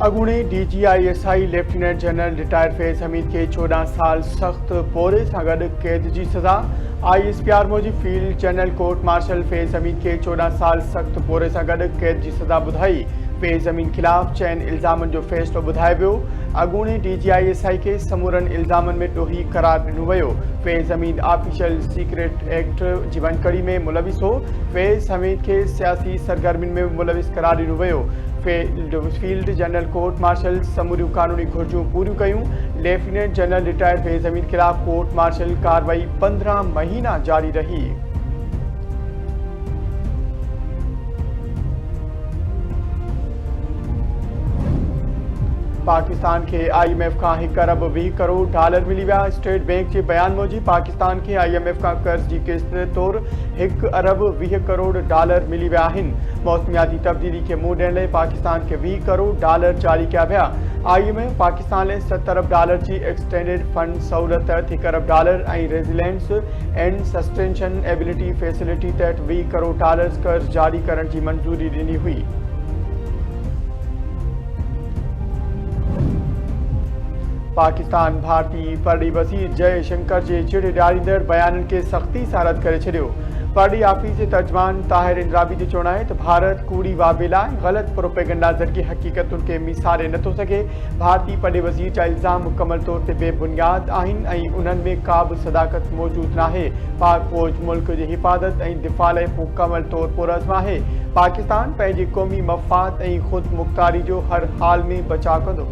अगूणे DGISI lieutenant general retire फैज़ हमीद के 14 साल सख्त पोरे सां गॾु कैद जी सज़ा। ISPR मूजिब field general court martial Faiz Hamid के 14 साल सख्त पोरे सां गॾु कैद जी सज़ा ॿुधाई। फैज़ हमीद खिलाफ़ चयन इल्ज़ामनि जो फ़ैसिलो ॿुधायो वियो। अगूणे DGISI के समूरनि इल्ज़ामनि में ॾोही करार ॾिनो वियो। फैज़ हमीद ऑफिशियल सीक्रेट एक्ट जी वनकड़ी में मुलविस हो। फैज़ हमीद के सियासी सरगर्मियुनि में मुलविस करार ॾिनो वियो। फील्ड जनरल कोर्ट मार्शल समूरियूं कानूनी घुर्जूं पूरियूं कयूं। लेफ्टिनेंट जनरल रिटायर फैज़ हमीद खिलाफ़ कोर्ट मार्शल कार्रवाई 15 महीना जारी रही। पाकिस्तान के IMF का $1 अरब 20 करोड़ डॉलर मिली विया। स्टेट बैंक के बयान मूजिब पाकिस्तान के IMF का कर्ज की किस्त तौर $1 अरब 20 करोड़ डॉलर मिली विया आहिनि। मौसमियाती तब्दीली के मुंहुं ॾियण लाइ पाकिस्तान के $20 करोड़ डॉलर जारी कया विया। IMF पाकिस्तान लाइ $7 अरब डॉलर की एक्सटेंडेड फंड सहूलियत $1 अरब डॉलर ऐं रेज़िलेंस एंड सस्टेंशन एबिलिटी फैसिलिटी तहत $20 करोड़ डॉलर कर्ज जारी करण की मंजूरी ॾिनी हुई। पाकिस्तान भारतीय परॾी वज़ीर जयशंकर जे चिड़ ॾियारींदड़ बयाननि खे सख़्ती सां रद्द करे छॾियो। परॾी ऑफिस जे तर्जमान ताहिर इंद्राबी जो चवणु आहे त भारत कूड़ी वाबेला ऐं ग़लति प्रोपेगेंडा ज़रिए हक़ीक़तुनि खे मिसारे नथो सघे। भारतीय परॾे वज़ीर जा इल्ज़ाम मुकमल तौर ते बेबुनियाद आहिनि ऐं उन्हनि में का बि सदाकत मौजूदु नाहे। पाक फ़ौज मुल्क जी हिफ़ाज़त ऐं दिफ़ा लाइ मुकमल तौर पुरज़्म आहे। पाकिस्तान पंहिंजे क़ौमी मफ़ाद ऐं ख़ुदि मुख़्तारी जो हर हाल में बचाव कंदो।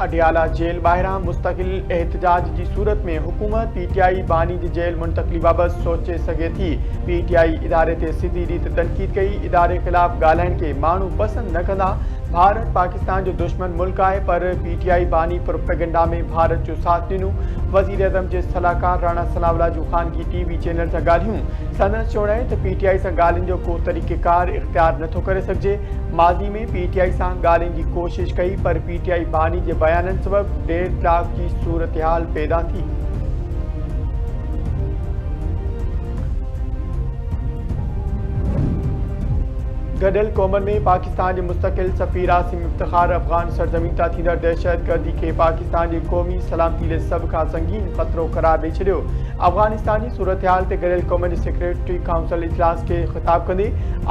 अडियाला जेल ॿाहिरां मुस्तक़िल एहतजाज की सूरत में हुकूमत PTI बानी की जेल मुंतक़िली बाबत सोचे सके थी। PTI इदारे ते सिधी रीत तनक़ीद कई। इदारे खिलाफ़ ॻाल्हाइण के माण्हू पसंद न कंदा। भारत पाकिस्तान जो दुश्मन मुल्क है पर PTI बानी प्रोपेगेंडा में भारत जो साथ ॾिनो। वज़ीर अज़म के सलाहकार राणा सनावला ख़ानगी TV चैनल से ॻाल्हियूं। संदसि चवणु आहे त PTI सां ॻाल्हियुनि जो को तरीक़ेकार इख़्तियार नथो करे सघिजे। माज़ी में PTI सां ॻाल्हियुनि की कोशिश कई पर PTI बानी के बयाननि सबबि डेडलॉक की सूरत हाल पैदा थी। गडियल क़ौमनि में पाकिस्तान के मुस्तकिल सफ़ीर आसिम इफ्तिखार अफ़गान सरज़मीन तां थींदड़ दहशतगर्दी के पाकिस्तान की क़ौमी सलामती लाइ सभ खां संगीन ख़तरो करार ॾेई छॾियो। अफ़गानिस्तान की सूरत हाल ते गडियल क़ौमनि जे सेक्रेटरी काउंसिल इजलास के ख़िताब कंदे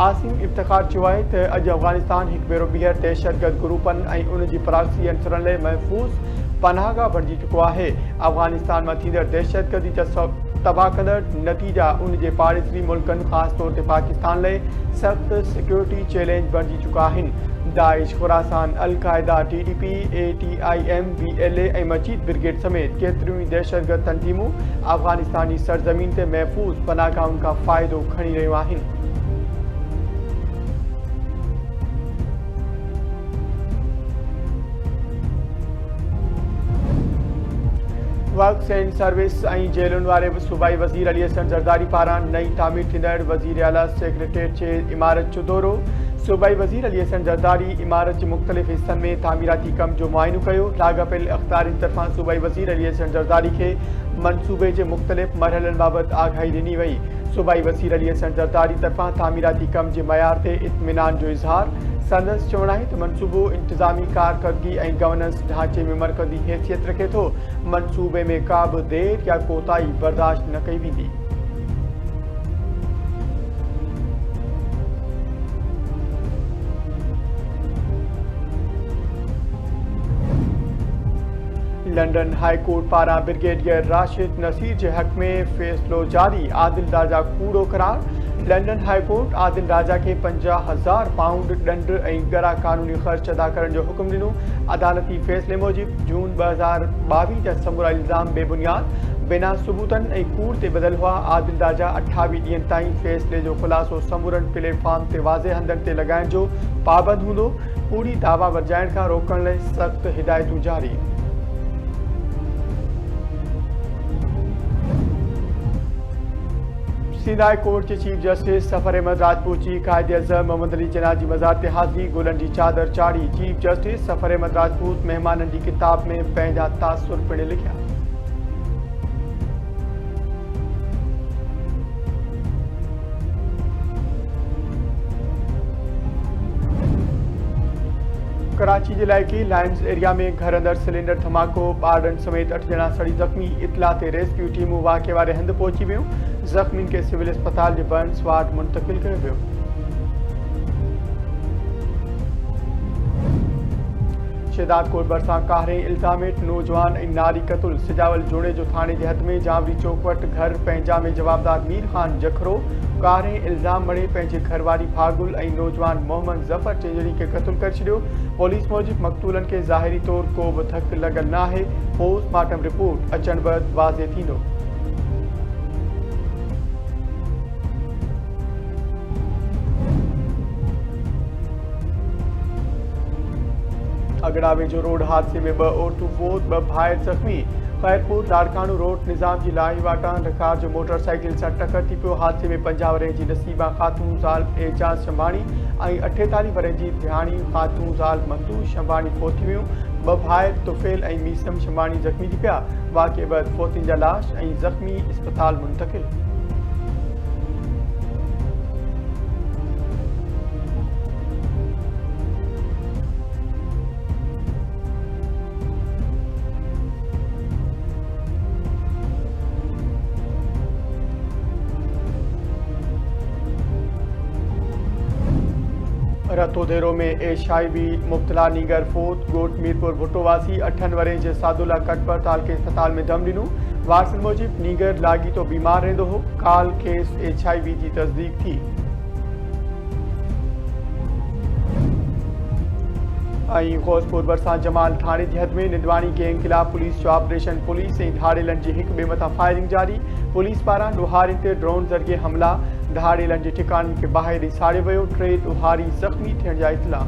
आसिम इफ्तिखार चयो आहे त अॼु अफ़गानिस्तान हिकु भेरो ॿीहर दहशतगर्द ग्रुपनि ऐं उन जी प्रॉक्सी अंसरनि लाइ महफ़ूज़ पनाहगाह बणिजी चुको आहे। अफ़गानिस्तान में थींदड़ दहशतगर्दी जा तबाह कंदड़ नतीजा उन जे पाड़ेसरी मुल्कनि ख़ासि तौर ते पाकिस्तान लाइ सख़्त सिक्योरिटी चैलेंज बणिजी चुका आहिनि। Daesh, Khorasan, al Qaeda, TTP, ATIM, BLA ऐं मजीद ब्रिगेड समेत केतिरियूं ई दहशतगर्द तंज़ीमूं अफ़गानिस्तानी सरज़मीन ते महफ़ूज़ पनाहगाहुनि खां फ़ाइदो खणी रहियूं आहिनि। वर्क्स एंड सर्विस ऐं जेलुनि वारे सूबाई वज़ीर अली हसन ज़रदारी पारां नई तामीर थींदड़ वज़ीर आला सेक्रेटेरिएट जे इमारत जो दौरो। सूबाई वज़ीर अली हसन ज़रदारी इमारत के मुख़्तलिफ़ हिस्सनि में तामीराती कम जो मुआइनो कयो। लाॻापियल अख़्तियारियुनि तरफ़ां सूबाई वज़ीर अली हसन ज़रदारी के मनसूबे के मुख़्तलिफ़ मरहलनि बाबति आगाही ॾिनी वई। सूबाई वज़ीर अली हसन ज़रदारी तरफ़ां तामीराती कम के मयार ते इत्मीनान जो इज़हार। संदसि चवणु आहे त मनसूबो इंतज़ामी कारकर्दगी ऐं गवर्नेंस ढांचे में मरकज़ी हैसियत रखे थो। मनसूबे में का बि देर या कोताही बर्दाश्त न कई वेंदी। लंडन हाई कोर्ट पारां ब्रिगेडियर राशिद नसीर के हक़ में फ़ैसिलो जारी। आदिल राजा कूड़ो करार। लंडन हाई कोर्ट आदिल राजा के 50,000 पाउंड ॾंड ऐं ॻरा कानूनी ख़र्च अदा करण जो हुक्म ॾिनो। अदालती फ़ैसिले मूजिब जून 2022 जा समूरा इल्ज़ाम बेबुनियाद बिना सबूतनि ऐं कूड़ ते बदल हुआ। आदिल राजा 28 ॾींहंनि ताईं फ़ैसिले जो ख़ुलासो समूरनि प्लेटफॉर्म ते वाज़े हंधनि ते लॻाइण जो पाबंद हूंदो। कूड़ी दावा वर्जाइण खां रोकण लाइ सख़्त हिदायतूं जारी। सिंध हाई कोर्ट के चीफ जस्टिस सफ़र अहमद राजपूत की कायदे अज़म मोहम्मद अली जिन्ना की मज़ार ते हाज़िरी गुलनि की चादर चाढ़ी। चीफ जस्टिस सफ़र अहमद राजपूत मेहमाननि की किताब में पंहिंजा तासुर पिण लिखिया। कराची जिले के लाइन्स एरिया में घर अंदर सिलेंडर धमाको, ॿारनि समेत 8 ॼणा सड़ी ज़ख़्मी। इतला ते रेस्क्यू टीमूं वाक़े वारे हंधि पहुची वियूं। ज़ख़्मियुनि खे सिविल अस्पताल जे बर्न्स वार्ड मुंतक़िल कयो वियो। शिदात कोट भरिसां काहरे इल्ज़ामेट नौजवान ऐं नारी क़तल। सिजावल जोड़े जो थाने जे हद में जावरी चौक वटि घर पंहिंजा में जवाबदार मीर ख़ान जखरो काहरे इल्ज़ाम मणे पंहिंजे घरवारी भागुल ऐं नौजवान मोहम्मद ज़फ़र टिंजड़ी खे क़तल करे छॾियो। पुलिस मूजिबि मक़तूलनि खे ज़ाहिरी तौर को बि धक लॻल नाहे। पोस्टमार्टम रिपोर्ट अचण बैदि वाज़े थींदो। अगड़ा वेझो रोड हादसे में 2 औरतूं फौत, 2 भाइर ज़ख़्मी। खैरपुर लाड़कानो रोड निज़ाम जी लाही वाटां रकार जो मोटरसाइकिल सां टकर थी पियो। हादसे में 50 वरे जी नसीबा ख़ातून ज़ाल एजाज़ शंभाणी ऐं 48 वरे जी ध्याणी ख़ातून ज़ाल मंतूर शंभाणी फौत थी वियूं। 2 भाइर तुफ़ैल ऐं मीसम शंभाणी ज़ख़्मी थी पिया। वाक़े बैदि फौतियुनि जा लाश ऐं ज़ख़्मी इस्पताल मुंतक़िल। रतोदेरो में HIV मुब्तला नीगर फौत। गोट मीरपुर भुट्टोवासी 8 वरे जे सादुल्ला कटपरताल के अस्पताल में दम ॾिनो। वारसन मूजिबि नीगर लाॻीतो बीमार रहंदो हो। काल खेस HIV जी तस्दीक थी। गौसपुर भरिसां जमाल थाने जी हद में निंदवानी गैंग खिलाफ पुलिस जो ऑपरेशन। पुलिस ऐं धाड़ेलनि जी हिक ॿिए मथां फायरिंग जारी। पुलिस पारां ॾोहारियुनि ते ड्रोन ज़रिए हमला। धाड़ेलनि जे ठिकाननि खे बाहि ॾेई साड़ियो वियो। 3 ॾोहारी ज़ख़्मी थियण जा इतला।